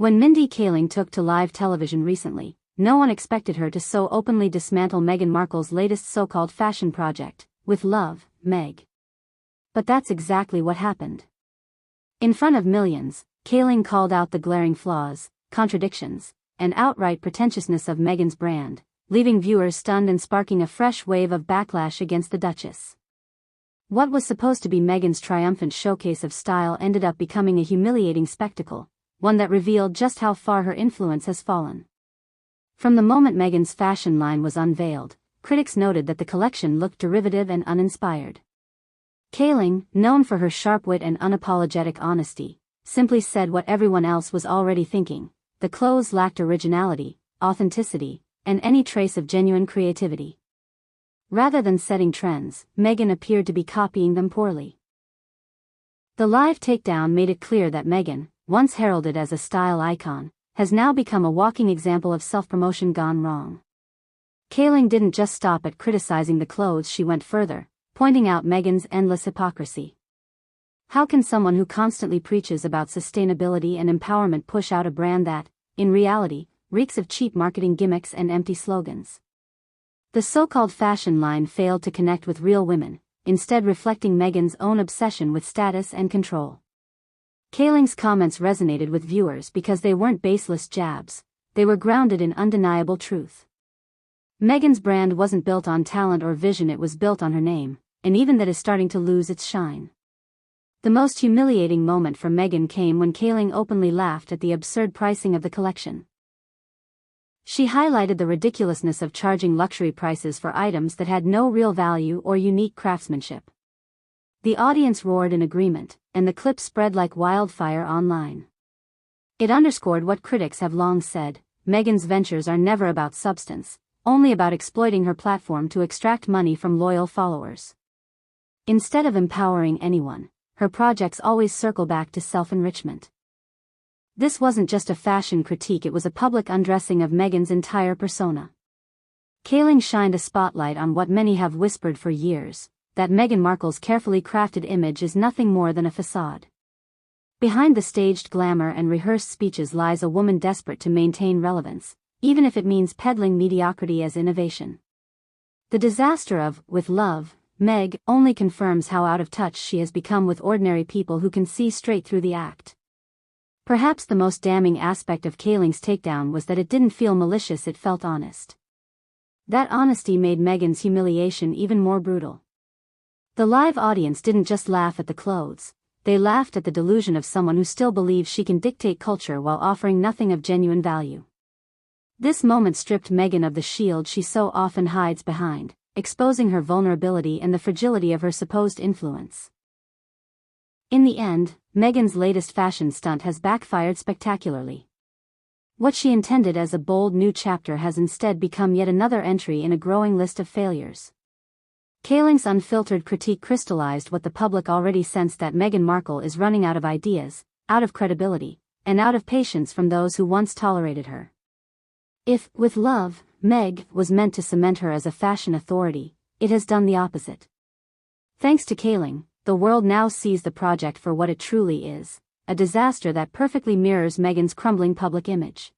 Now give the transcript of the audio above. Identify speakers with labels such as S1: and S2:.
S1: When Mindy Kaling took to live television recently, no one expected her to so openly dismantle Meghan Markle's latest so-called fashion project, with love, Meg. But that's exactly what happened. In front of millions, Kaling called out the glaring flaws, contradictions, and outright pretentiousness of Meghan's brand, leaving viewers stunned and sparking a fresh wave of backlash against the Duchess. What was supposed to be Meghan's triumphant showcase of style ended up becoming a humiliating spectacle, one that revealed just how far her influence has fallen. From the moment Meghan's fashion line was unveiled, critics noted that the collection looked derivative and uninspired. Kaling, known for her sharp wit and unapologetic honesty, simply said what everyone else was already thinking: the clothes lacked originality, authenticity, and any trace of genuine creativity. Rather than setting trends, Meghan appeared to be copying them poorly. The live takedown made it clear that Meghan, once heralded as a style icon, has now become a walking example of self-promotion gone wrong. Kaling didn't just stop at criticizing the clothes, she went further, pointing out Meghan's endless hypocrisy. How can someone who constantly preaches about sustainability and empowerment push out a brand that, in reality, reeks of cheap marketing gimmicks and empty slogans? The so-called fashion line failed to connect with real women, instead reflecting Meghan's own obsession with status and control. Kaling's comments resonated with viewers because they weren't baseless jabs, they were grounded in undeniable truth. Meghan's brand wasn't built on talent or vision, it was built on her name, and even that is starting to lose its shine. The most humiliating moment for Meghan came when Kaling openly laughed at the absurd pricing of the collection. She highlighted the ridiculousness of charging luxury prices for items that had no real value or unique craftsmanship. The audience roared in agreement, and the clip spread like wildfire online. It underscored what critics have long said: Meghan's ventures are never about substance, only about exploiting her platform to extract money from loyal followers. Instead of empowering anyone, her projects always circle back to self-enrichment. This wasn't just a fashion critique, it was a public undressing of Meghan's entire persona. Kaling shined a spotlight on what many have whispered for years: that Meghan Markle's carefully crafted image is nothing more than a facade. Behind the staged glamour and rehearsed speeches lies a woman desperate to maintain relevance, even if it means peddling mediocrity as innovation. The disaster of "With Love, Meg" only confirms how out of touch she has become with ordinary people who can see straight through the act. Perhaps the most damning aspect of Kaling's takedown was that it didn't feel malicious, it felt honest. That honesty made Meghan's humiliation even more brutal. The live audience didn't just laugh at the clothes, they laughed at the delusion of someone who still believes she can dictate culture while offering nothing of genuine value. This moment stripped Meghan of the shield she so often hides behind, exposing her vulnerability and the fragility of her supposed influence. In the end, Meghan's latest fashion stunt has backfired spectacularly. What she intended as a bold new chapter has instead become yet another entry in a growing list of failures. Kaling's unfiltered critique crystallized what the public already sensed: that Meghan Markle is running out of ideas, out of credibility, and out of patience from those who once tolerated her. If "With Love, Meg" was meant to cement her as a fashion authority, it has done the opposite. Thanks to Kaling, the world now sees the project for what it truly is: a disaster that perfectly mirrors Meghan's crumbling public image.